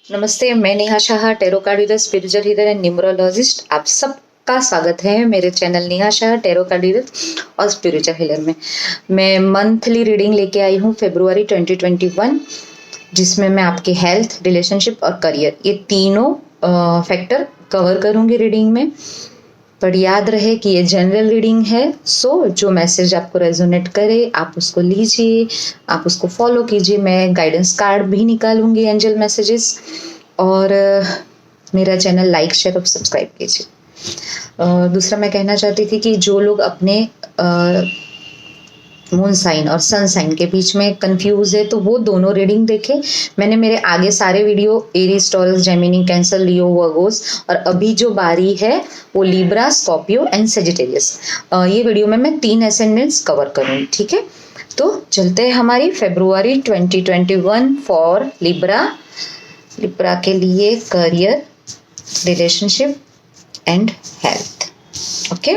नमस्ते, मैं Neha Shah, tarot card reader, spiritual healer and numerologist. आप सबका स्वागत है मेरे channel Neha Shah, tarot card reader और स्पिरिचुअल हीलर में। मैं मंथली रीडिंग लेके आई हूँ फरवरी 2021, जिसमें मैं आपकी हेल्थ, रिलेशनशिप और करियर ये तीनों फैक्टर कवर करूँगी रीडिंग में। पर याद रहे कि ये जनरल रीडिंग है, सो जो मैसेज आपको रेजोनेट करे आप उसको लीजिए, आप उसको फॉलो कीजिए। मैं गाइडेंस कार्ड भी निकालूंगी, एंजल मैसेजेस, और मेरा चैनल लाइक, शेयर और सब्सक्राइब कीजिए। दूसरा मैं कहना चाहती थी कि जो लोग अपने मून साइन और सन साइन के बीच में कंफ्यूज है तो वो दोनों रीडिंग देखें। मैंने मेरे आगे सारे video Aries, Taurus, Gemini, Cancer, Leo, Virgos, और अभी जो बारी है वो लिब्रा, स्कॉर्पियो एंड सेजिटेरियस। ये वीडियो में मैं 3 एसेंडेंट्स कवर करूँगी, ठीक है। तो चलते हैं हमारी फरवरी 2021 फॉर लिब्रा। लिब्रा के लिए career, relationship and health. Okay,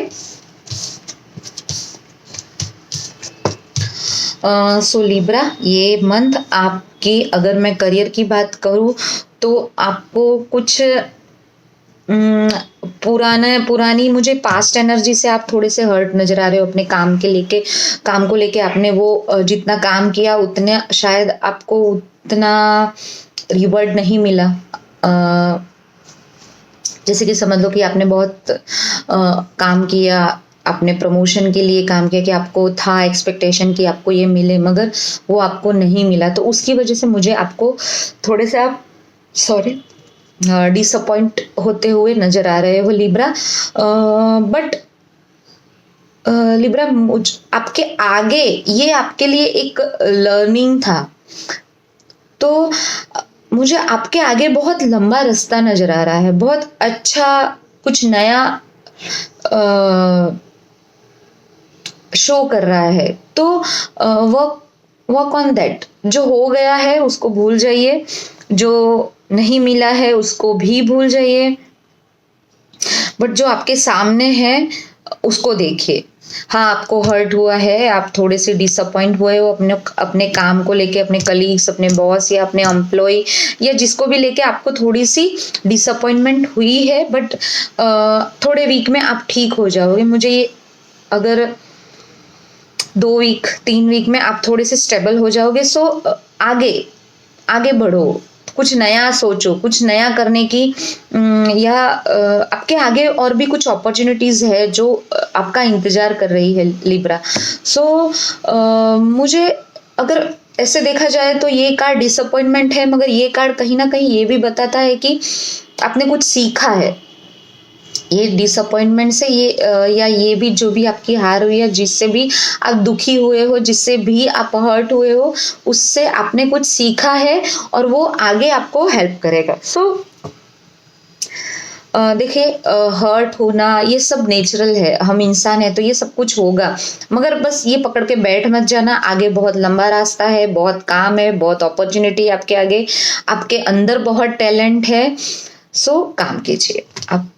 so Libra, ये मंथ आपकी, अगर मैं करियर की बात करूँ तो आपको कुछ पुरानी मुझे पास्ट एनर्जी से आप थोड़े से हर्ट नजर आ रहे हो। अपने काम को लेके आपने वो जितना काम किया उतने शायद आपको उतना रिवॉर्ड नहीं मिला। जैसे कि समझ लो कि आपने बहुत काम किया, आपने प्रमोशन के लिए काम किया कि आपको था एक्सपेक्टेशन कि आपको ये मिले, मगर वो आपको नहीं मिला, तो उसकी वजह से मुझे आपको थोड़े से आप डिसअपॉइंट होते हुए नजर आ रहे हो लिब्रा। बट लिब्रा, आपके आगे ये आपके लिए एक लर्निंग था, तो मुझे आपके आगे बहुत लंबा रास्ता नजर आ रहा है, बहुत अच्छा कुछ नया शो कर रहा है। तो वर्क ऑन दैट। जो हो गया है उसको भूल जाइए, जो नहीं मिला है उसको भी भूल जाइए, बट जो आपके सामने है उसको देखिए। हाँ, आपको हर्ट हुआ है, आप थोड़े से डिसअपॉइंट हुए हो अपने काम को लेके, अपने कलीग्स, अपने बॉस या अपने एम्प्लॉय या जिसको भी लेके आपको थोड़ी सी डिसअपॉइंटमेंट हुई है, बट थोड़े वीक में आप ठीक हो जाओगे। मुझे ये, अगर 2 वीक 3 वीक में आप थोड़े से स्टेबल हो जाओगे। सो आगे बढ़ो, कुछ नया सोचो, कुछ नया करने की, या आपके आगे और भी कुछ अपॉर्चुनिटीज है जो आपका इंतजार कर रही है लिब्रा। सो मुझे अगर ऐसे देखा जाए तो ये कार्ड डिसअपॉइंटमेंट है, मगर ये कार्ड कहीं ना कहीं ये भी बताता है कि आपने कुछ सीखा है। ये डिसअपॉइंटमेंट से या ये भी जो भी आपकी हार हुई है, जिससे भी आप दुखी हुए हो, जिससे भी आप हर्ट हुए हो, उससे आपने कुछ सीखा है और वो आगे आपको हेल्प करेगा। सो देखिए, हर्ट होना ये सब नेचुरल है, हम इंसान है तो ये सब कुछ होगा, मगर बस ये पकड़ के बैठ मत जाना। आगे बहुत लंबा रास्ता है, बहुत काम है, बहुत अपॉर्चुनिटी आपके आगे, आपके अंदर बहुत टैलेंट है। सो काम कीजिए आप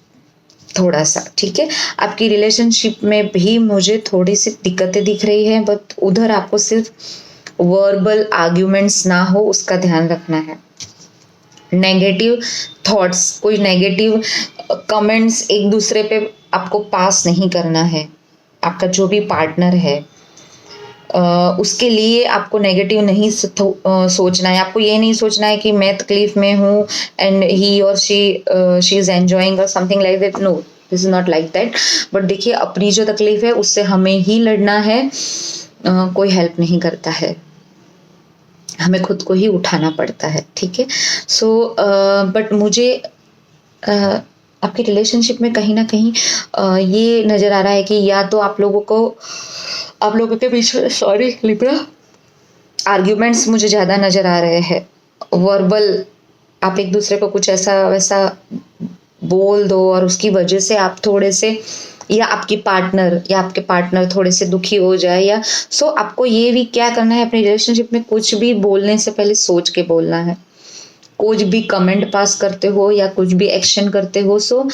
थोड़ा सा, ठीक है। आपकी रिलेशनशिप में भी मुझे थोड़ी सी दिक्कतें दिख रही है, बट उधर आपको सिर्फ वर्बल आर्ग्यूमेंट्स ना हो, उसका ध्यान रखना है। नेगेटिव थॉट्स, कोई नेगेटिव कमेंट्स एक दूसरे पे आपको पास नहीं करना है। आपका जो भी पार्टनर है उसके लिए आपको नेगेटिव नहीं सोचना है। आपको ये नहीं सोचना है कि मैं तकलीफ में हूँ एंड ही और शी इज एंजॉइंग और something like that. No, this is not like that. But देखिए, अपनी जो तकलीफ है उससे हमें ही लड़ना है, कोई हेल्प नहीं करता है, हमें खुद को ही उठाना पड़ता है, ठीक है। सो बट मुझे आपके रिलेशनशिप में कहीं ना कहीं ये नज़र आ रहा है कि या तो आप लोगों के बीच में, सॉरी लिब्रा, आर्ग्यूमेंट्स मुझे ज़्यादा नज़र आ रहे हैं। वर्बल, आप एक दूसरे को कुछ ऐसा वैसा बोल दो और उसकी वजह से आप थोड़े से, या आपके पार्टनर थोड़े से दुखी हो जाए, या सो आपको ये भी क्या करना है, अपने रिलेशनशिप में कुछ भी बोलने से पहले सोच के बोलना है। कुछ भी कमेंट पास करते हो या कुछ भी एक्शन करते हो, सो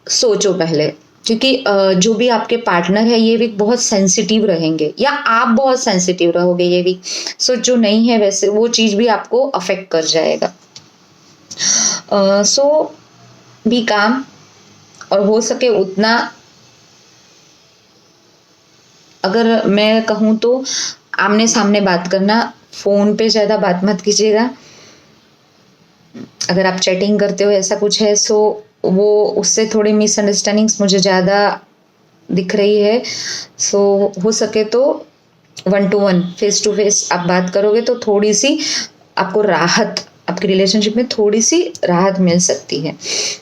सोचो पहले, क्योंकि जो भी आपके पार्टनर है ये वीक बहुत सेंसिटिव रहेंगे, या आप बहुत सेंसिटिव रहोगे ये वीक। सो जो नहीं है वैसे वो चीज़ भी आपको अफेक्ट कर जाएगा। सो बी काम, और हो सके उतना, अगर मैं कहूँ तो आमने सामने बात करना, फोन पे ज्यादा बात मत कीजिएगा। अगर आप चैटिंग करते हो ऐसा कुछ है, सो वो उससे थोड़ी मिसअंडरस्टैंडिंग्स मुझे ज़्यादा दिख रही है। सो हो सके तो 1-to-1 फेस टू फेस आप बात करोगे तो थोड़ी सी आपको राहत, आपकी रिलेशनशिप में थोड़ी सी राहत मिल सकती है।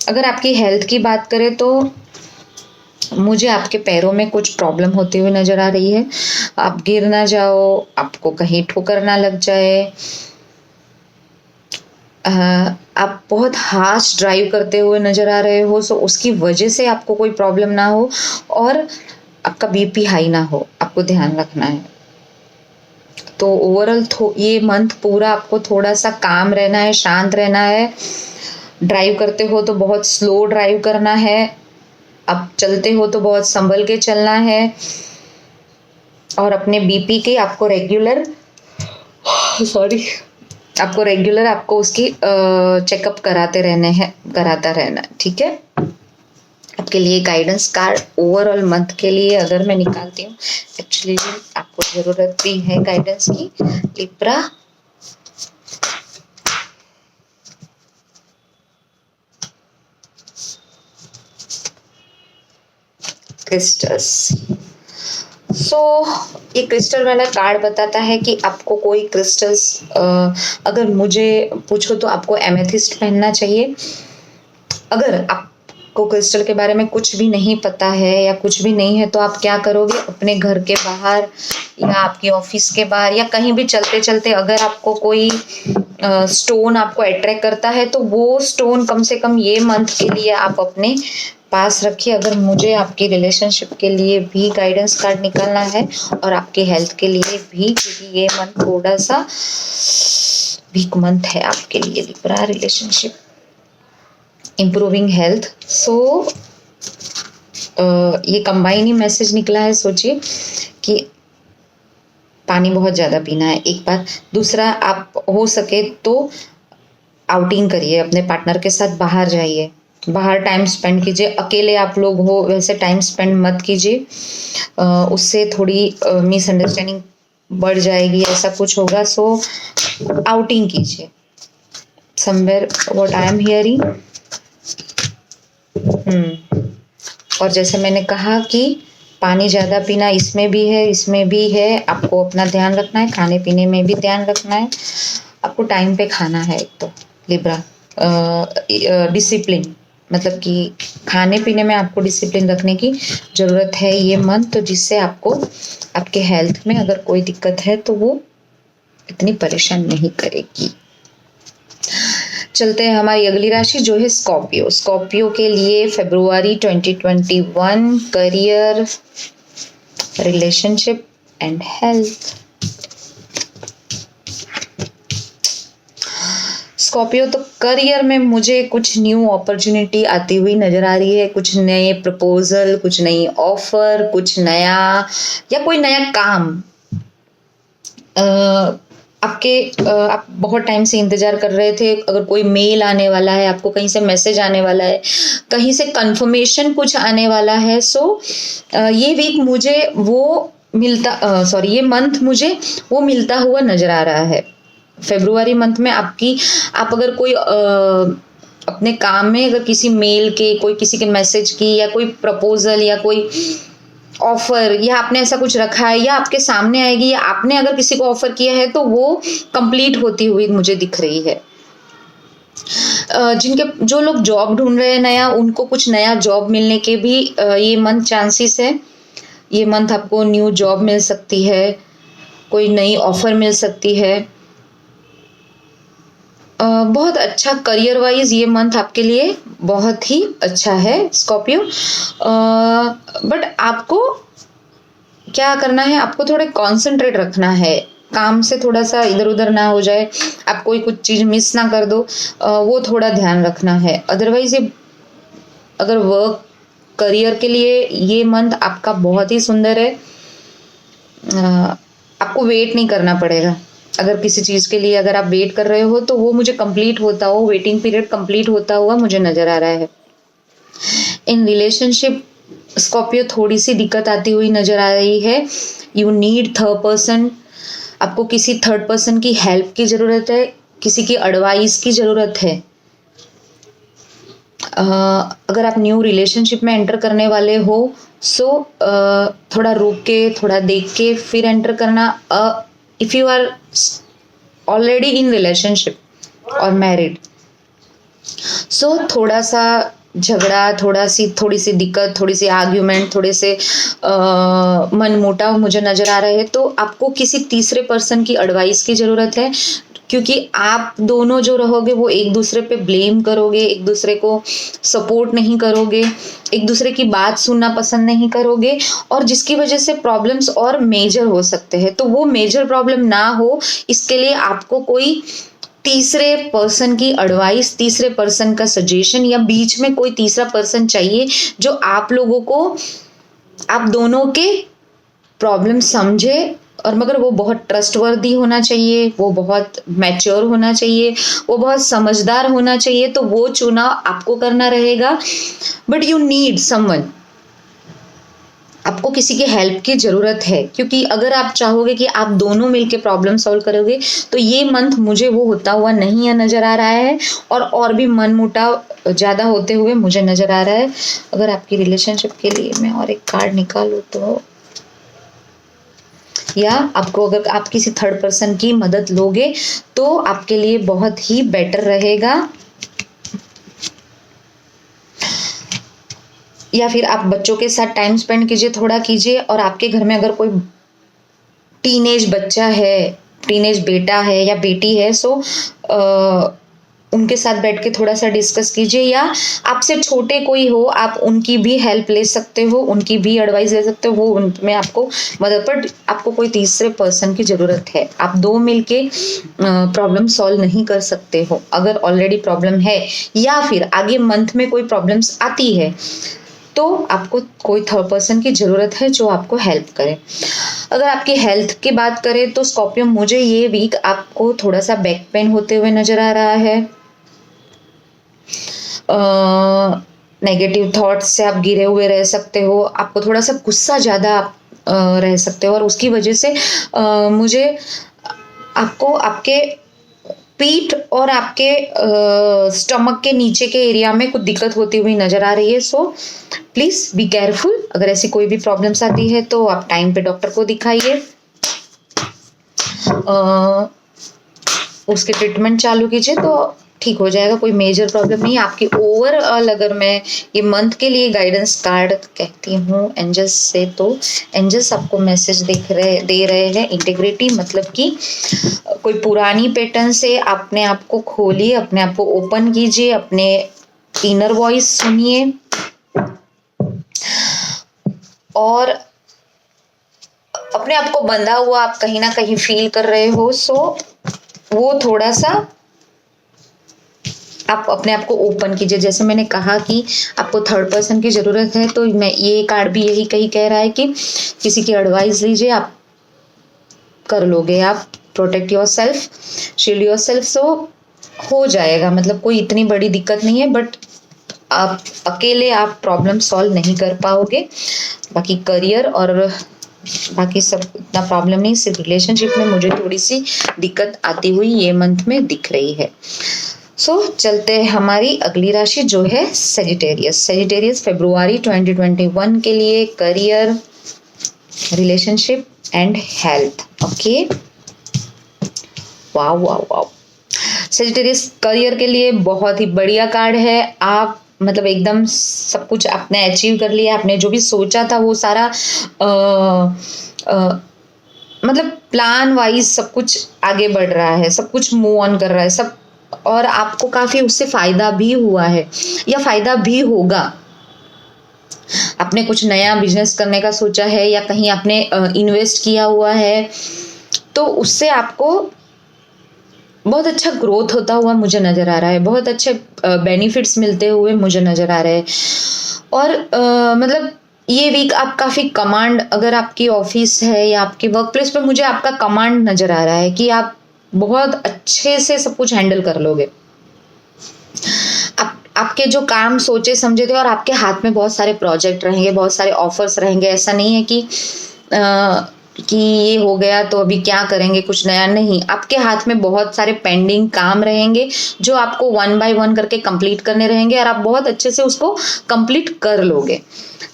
अगर आपकी हेल्थ की बात करें तो मुझे आपके पैरों में कुछ प्रॉब्लम होती हुई नजर आ रही है। आप गिर ना जाओ, आपको कहीं ठोकर ना लग जाए, आप बहुत हार्श ड्राइव करते हुए नजर आ रहे हो, सो उसकी वजह से आपको कोई प्रॉब्लम ना हो और आपका बीपी हाई ना हो, आपको ध्यान रखना है। तो ओवरऑल ये मंथ पूरा आपको थोड़ा सा काम रहना है, शांत रहना है। ड्राइव करते हो तो बहुत स्लो ड्राइव करना है, आप चलते हो तो बहुत संभल के चलना है, और अपने बीपी के आपको रेगुलर आपको उसकी चेकअप कराता रहना है, ठीक है। आपके लिए गाइडेंस कार्ड ओवरऑल मंथ के लिए अगर मैं निकालती हूँ, एक्चुअली आपको जरूरत भी है गाइडेंस की। Libra, crystals. सो ये क्रिस्टल वाला कार्ड बताता है कि आपको कोई क्रिस्टल्स, अगर मुझे पूछो तो आपको एमेथिस्ट पहनना चाहिए। अगर आपको क्रिस्टल के बारे में कुछ भी नहीं पता है या कुछ भी नहीं है तो आप क्या करोगे, अपने घर के बाहर या आपकी ऑफिस के बाहर या कहीं भी चलते चलते अगर आपको कोई स्टोन आपको अट्रैक्ट करता है तो वो स्टोन कम से कम ये मंथ के लिए आप अपने पास रखिए। अगर मुझे आपकी रिलेशनशिप के लिए भी गाइडेंस कार्ड निकालना है और आपके हेल्थ के लिए भी, क्योंकि ये मंथ थोड़ा सा वीक मंथ है आपके लिए लिब्रा, रिलेशनशिप, इम्प्रूविंग हेल्थ। सो ये कंबाइन ही मैसेज निकला है। सोचिए कि पानी बहुत ज़्यादा पीना है, एक बात। दूसरा, आप हो सके तो आउटिंग करिए, अपने पार्टनर के साथ बाहर जाइए, बाहर टाइम स्पेंड कीजिए। अकेले आप लोग हो वैसे टाइम स्पेंड मत कीजिए, उससे थोड़ी मिसअंडरस्टैंडिंग बढ़ जाएगी, ऐसा कुछ होगा। सो आउटिंग कीजिए somewhere, what I am hearing. और जैसे मैंने कहा कि पानी ज़्यादा पीना इसमें भी है, आपको अपना ध्यान रखना है, खाने पीने में भी ध्यान रखना है, आपको टाइम पे खाना है। एक तो लिब्रा, डिसिप्लिन, मतलब कि खाने पीने में आपको डिसिप्लिन रखने की ज़रूरत है ये मंथ, तो जिससे आपको आपके हेल्थ में अगर कोई दिक्कत है तो वो इतनी परेशान नहीं करेगी। चलते हैं हमारी अगली राशि जो है स्कॉर्पियो। स्कॉर्पियो के लिए फरवरी 2021, career, relationship and health. Scorpio, तो करियर में मुझे कुछ न्यू अपॉर्चुनिटी आती हुई नजर आ रही है, कुछ नए प्रपोजल, कुछ नई ऑफर, कुछ नया या कोई नया काम। आप बहुत टाइम से इंतजार कर रहे थे, अगर कोई मेल आने वाला है आपको, कहीं से मैसेज आने वाला है, कहीं से कंफर्मेशन कुछ आने वाला है। सो ये वीक मुझे वो ये मंथ मुझे वो मिलता हुआ नजर आ रहा है। फरवरी मंथ में आप अगर कोई अपने काम में अगर किसी मेल के, कोई किसी के मैसेज की या कोई प्रपोजल या कोई ऑफर या आपने ऐसा कुछ रखा है या आपके सामने आएगी, या आपने अगर किसी को ऑफर किया है तो वो कंप्लीट होती हुई मुझे दिख रही है। जो लोग जॉब ढूंढ रहे हैं नया, उनको कुछ नया जॉब मिलने के भी ये मंथ चांसेस है। ये मंथ आपको न्यू जॉब मिल सकती है, कोई नई ऑफर मिल सकती है। बहुत अच्छा करियर वाइज ये मंथ आपके लिए बहुत ही अच्छा है स्कॉर्पियो। बट आपको क्या करना है, आपको थोड़े कॉन्सेंट्रेट रखना है, काम से थोड़ा सा इधर उधर ना हो जाए, आप कोई कुछ चीज मिस ना कर दो, वो थोड़ा ध्यान रखना है। अदरवाइज ये अगर वर्क करियर के लिए ये मंथ आपका बहुत ही सुंदर है। आपको वेट नहीं करना पड़ेगा, अगर किसी चीज़ के लिए अगर आप वेट कर रहे हो तो वो मुझे कंप्लीट होता हो, वेटिंग पीरियड कंप्लीट होता हुआ मुझे नज़र आ रहा है। इन रिलेशनशिप स्कॉर्पियो थोड़ी सी दिक्कत आती हुई नज़र आ रही है। यू नीड थर्ड पर्सन, आपको किसी थर्ड पर्सन की हेल्प की ज़रूरत है, किसी की एडवाइस की ज़रूरत है। अगर आप न्यू रिलेशनशिप में एंटर करने वाले हो सो थोड़ा रुक के, थोड़ा देख के फिर एंटर करना। If you are already in relationship और मैरिड सो थोड़ा सा झगड़ा, थोड़ी सी दिक्कत, थोड़ी सी आर्ग्यूमेंट, थोड़े से मनमुटाव मुझे नज़र आ रहे हैं। तो आपको किसी तीसरे पर्सन की एडवाइस की ज़रूरत है, क्योंकि आप दोनों जो रहोगे वो एक दूसरे पे ब्लेम करोगे, एक दूसरे को सपोर्ट नहीं करोगे, एक दूसरे की बात सुनना पसंद नहीं करोगे, और जिसकी वजह से प्रॉब्लम्स और मेजर हो सकते हैं। तो वो मेजर प्रॉब्लम ना हो, इसके लिए आपको कोई तीसरे पर्सन की एडवाइस, तीसरे पर्सन का सजेशन, या बीच में कोई तीसरा पर्सन चाहिए जो आप लोगों को, आप दोनों के प्रॉब्लम समझे, और मगर वो बहुत ट्रस्टवर्दी होना चाहिए, वो बहुत मैच्योर होना चाहिए, वो बहुत समझदार होना चाहिए। तो वो चुनाव आपको करना रहेगा। बट यू नीड समवन, आपको किसी की हेल्प की ज़रूरत है, क्योंकि अगर आप चाहोगे कि आप दोनों मिलके प्रॉब्लम सॉल्व करोगे तो ये मंथ मुझे वो होता हुआ नहीं नज़र आ रहा है, और भी मनमुटाव ज़्यादा होते हुए मुझे नज़र आ रहा है। अगर आपकी रिलेशनशिप के लिए मैं और एक कार्ड निकालूँ तो, या आपको, अगर आप किसी थर्ड पर्सन की मदद लोगे तो आपके लिए बहुत ही बेटर रहेगा। या फिर आप बच्चों के साथ टाइम स्पेंड कीजिए, थोड़ा कीजिए, और आपके घर में अगर कोई टीनेज बच्चा है, टीनेज बेटा है या बेटी है, सो उनके साथ बैठ के थोड़ा सा डिस्कस कीजिए, या आपसे छोटे कोई हो आप उनकी भी हेल्प ले सकते हो, उनकी भी एडवाइस ले सकते हो, वो उनमें आपको मदद। पर आपको कोई तीसरे पर्सन की ज़रूरत है, आप दो मिलके प्रॉब्लम सॉल्व नहीं कर सकते हो अगर ऑलरेडी प्रॉब्लम है, या फिर आगे मंथ में कोई प्रॉब्लम्स आती है तो आपको कोई थर्ड पर्सन की ज़रूरत है जो आपको हेल्प करे। अगर आपकी हेल्थ की बात करें तो स्कॉर्पियो, मुझे ये वीक आपको थोड़ा सा बैक पेन होते हुए नज़र आ रहा है। नेगेटिव थॉट्स से आप घिरे हुए रह सकते हो, आपको थोड़ा सा गुस्सा ज़्यादा रह सकते हो, और उसकी वजह से मुझे आपको आपके पीठ और आपके स्टमक के नीचे के एरिया में कुछ दिक्कत होती हुई नज़र आ रही है। So please be careful. अगर ऐसी कोई भी प्रॉब्लम्स आती है तो आप टाइम पे डॉक्टर को दिखाइए, उसके ट्रीटमेंट चालू कीजिए तो ठीक हो जाएगा। कोई मेजर प्रॉब्लम नहीं। आपकी ओवरऑल अगर मैं ये मंथ के लिए गाइडेंस कार्ड कहती हूँ एंजल्स से, तो एंजल्स आपको मैसेज दे रहे हैं इंटीग्रिटी, मतलब कि कोई पुरानी पैटर्न से अपने आप को खोलिए, अपने आप को ओपन कीजिए, अपने इनर वॉइस सुनिए, और अपने आप को बंधा हुआ आप कहीं ना कहीं फील कर रहे हो। सो वो थोड़ा सा आप अपने आप को ओपन कीजिए। जैसे मैंने कहा कि आपको थर्ड पर्सन की ज़रूरत है, तो मैं ये कार्ड भी यही कह रहा है कि किसी की एडवाइस लीजिए, आप कर लोगे, आप protect yourself, shield yourself. So हो जाएगा, मतलब कोई इतनी बड़ी दिक्कत नहीं है, बट आप अकेले आप प्रॉब्लम सॉल्व नहीं कर पाओगे। बाकी करियर और बाकी सब इतना प्रॉब्लम नहीं, सिर्फ रिलेशनशिप में मुझे थोड़ी सी दिक्कत आती हुई ये मंथ में दिख रही है। सो चलते हैं हमारी अगली राशि जो है सेजिटेरियस। सेजिटेरियस फरवरी 2021 के लिए career, relationship and health. Okay, wow wow wow. Sagittarius career के लिए बहुत ही बढ़िया कार्ड है। आप मतलब एकदम सब कुछ आपने अचीव कर लिया, आपने जो भी सोचा था वो सारा मतलब प्लान वाइज सब कुछ आगे बढ़ रहा है, सब कुछ मूव ऑन कर रहा है सब, और आपको काफ़ी उससे फ़ायदा भी हुआ है या फ़ायदा भी होगा। आपने कुछ नया बिजनेस करने का सोचा है या कहीं आपने इन्वेस्ट किया हुआ है, तो उससे आपको बहुत अच्छा ग्रोथ होता हुआ मुझे नज़र आ रहा है, बहुत अच्छे बेनिफिट्स मिलते हुए मुझे नज़र आ रहे हैं। और मतलब ये वीक आप काफ़ी कमांड, अगर आपकी ऑफिस है या आपकी वर्क प्लेस पर, मुझे आपका कमांड नज़र आ रहा है कि आप बहुत अच्छे से सब कुछ हैंडल कर लोगे। आपके जो काम सोचे समझे थे, और आपके हाथ में बहुत सारे प्रोजेक्ट रहेंगे, बहुत सारे ऑफर्स रहेंगे। ऐसा नहीं है कि ये हो गया तो अभी क्या करेंगे, कुछ नया नहीं। आपके हाथ में बहुत सारे पेंडिंग काम रहेंगे जो आपको 1 बाय 1 करके कंप्लीट करने रहेंगे, और आप बहुत अच्छे से उसको कंप्लीट कर लोगे।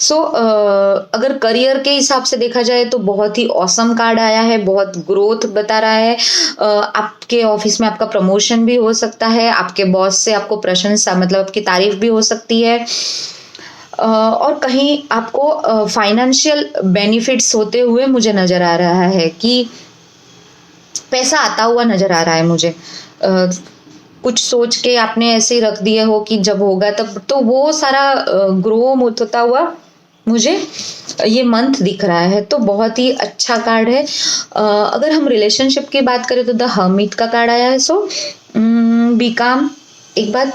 अगर करियर के हिसाब से देखा जाए तो बहुत ही ऑसम कार्ड आया है, बहुत ग्रोथ बता रहा है। आपके ऑफिस में आपका प्रमोशन भी हो सकता है, आपके बॉस से आपको प्रशंसा मतलब आपकी तारीफ भी हो सकती है, और कहीं आपको फाइनेंशियल बेनिफिट्स होते हुए मुझे नजर आ रहा है कि पैसा आता हुआ नजर आ रहा है मुझे। कुछ सोच के आपने ऐसे ही रख दिया हो कि जब होगा तब, तो वो सारा ग्रो होता हुआ मुझे ये मंथ दिख रहा है। तो बहुत ही अच्छा कार्ड है। अगर हम रिलेशनशिप की बात करें तो द हर्मिट का कार्ड आया है। सो बी काम, एक बात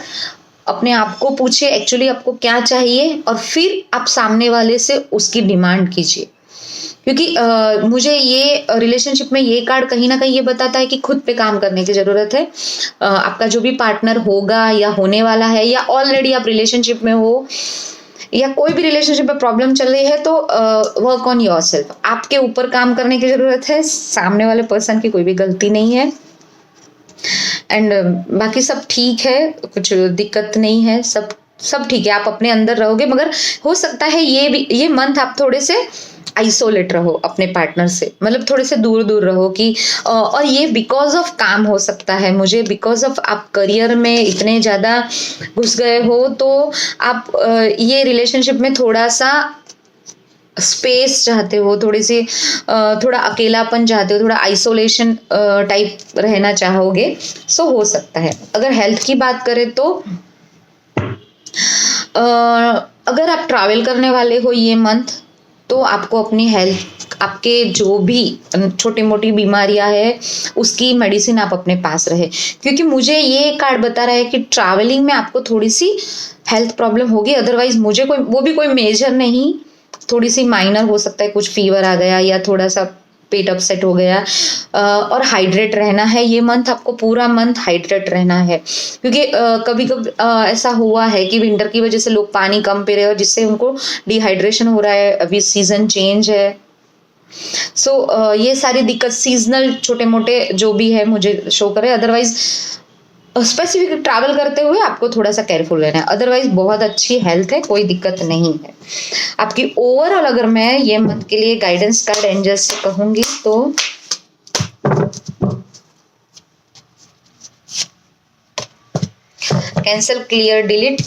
अपने आप को पूछिए एक्चुअली आपको क्या चाहिए, और फिर आप सामने वाले से उसकी डिमांड कीजिए। क्योंकि मुझे ये रिलेशनशिप में ये कार्ड कहीं ना कहीं ये बताता है कि खुद पे काम करने की जरूरत है। आपका जो भी पार्टनर होगा या होने वाला है, या ऑलरेडी आप रिलेशनशिप में हो, या कोई भी रिलेशनशिप में प्रॉब्लम चल रही है, तो वर्क ऑन योरसेल्फ, आपके ऊपर काम करने की जरूरत है। सामने वाले पर्सन की कोई भी गलती नहीं है, एंड बाकी सब ठीक है, कुछ दिक्कत नहीं है, सब ठीक है। आप अपने अंदर रहोगे, मगर हो सकता है ये मंथ आप थोड़े से आइसोलेट रहो अपने पार्टनर से, मतलब थोड़े से दूर दूर रहो कि और ये बिकॉज ऑफ काम हो सकता है मुझे, बिकॉज ऑफ आप करियर में इतने ज़्यादा घुस गए हो, तो आप ये रिलेशनशिप में थोड़ा सा स्पेस चाहते हो, थोड़ा अकेलापन चाहते हो, थोड़ा आइसोलेशन टाइप रहना चाहोगे। हो सकता है। अगर हेल्थ की बात करें तो अगर आप ट्रैवल करने वाले हो ये मंथ, तो आपको अपनी हेल्थ, आपके जो भी छोटी मोटी बीमारियां है उसकी मेडिसिन आप अपने पास रहे। क्योंकि मुझे ये कार्ड बता रहा है कि ट्रैवलिंग में आपको थोड़ी सी हेल्थ प्रॉब्लम होगी। अदरवाइज मुझे वो भी कोई मेजर नहीं, थोड़ी सी माइनर हो सकता है, कुछ फीवर आ गया या थोड़ा सा पेट अपसेट हो गया। और हाइड्रेट रहना है ये मंथ, आपको पूरा मंथ हाइड्रेट रहना है। क्योंकि कभी कभी ऐसा हुआ है कि विंटर की वजह से लोग पानी कम पी रहे हैं, जिससे उनको डिहाइड्रेशन हो रहा है। अभी सीजन चेंज है, ये सारी दिक्कत सीजनल छोटे मोटे जो भी है मुझे शो करे। अदरवाइज स्पेसिफिक ट्रैवल करते हुए आपको थोड़ा सा केयरफुल रहना है। अदरवाइज बहुत अच्छी हेल्थ है, कोई दिक्कत नहीं है आपकी। ओवरऑल अगर मैं ये मंथ के लिए गाइडेंस कार्ड एंजल्स से कहूंगी तो कैंसल, क्लियर, डिलीट।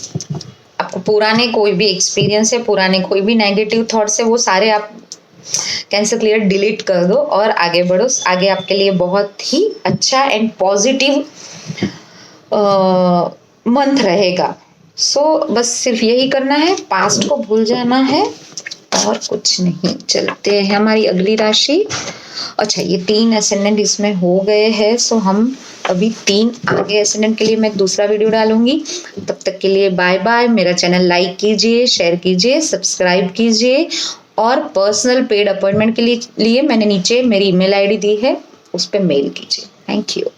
आपको पुराने कोई भी एक्सपीरियंस है, पुराने कोई भी नेगेटिव थॉट्स है, वो सारे आप कैंसल, क्लियर, डिलीट कर दो और आगे बढ़ो। आगे आपके लिए बहुत ही अच्छा एंड पॉजिटिव मंथ रहेगा। बस सिर्फ यही करना है, पास्ट को भूल जाना है और कुछ नहीं। चलते हैं हमारी अगली राशि। अच्छा, ये 3 एसेंडेंट इसमें हो गए हैं। हम अभी 3 आगे एसेंडेंट के लिए मैं दूसरा वीडियो डालूंगी। तब तक के लिए बाय बाय। मेरा चैनल लाइक कीजिए, शेयर कीजिए, सब्सक्राइब कीजिए, और पर्सनल पेड अपॉइंटमेंट के लिए मैंने नीचे मेरी ईमेल आईडी दी है, उस पर मेल कीजिए। Thank you.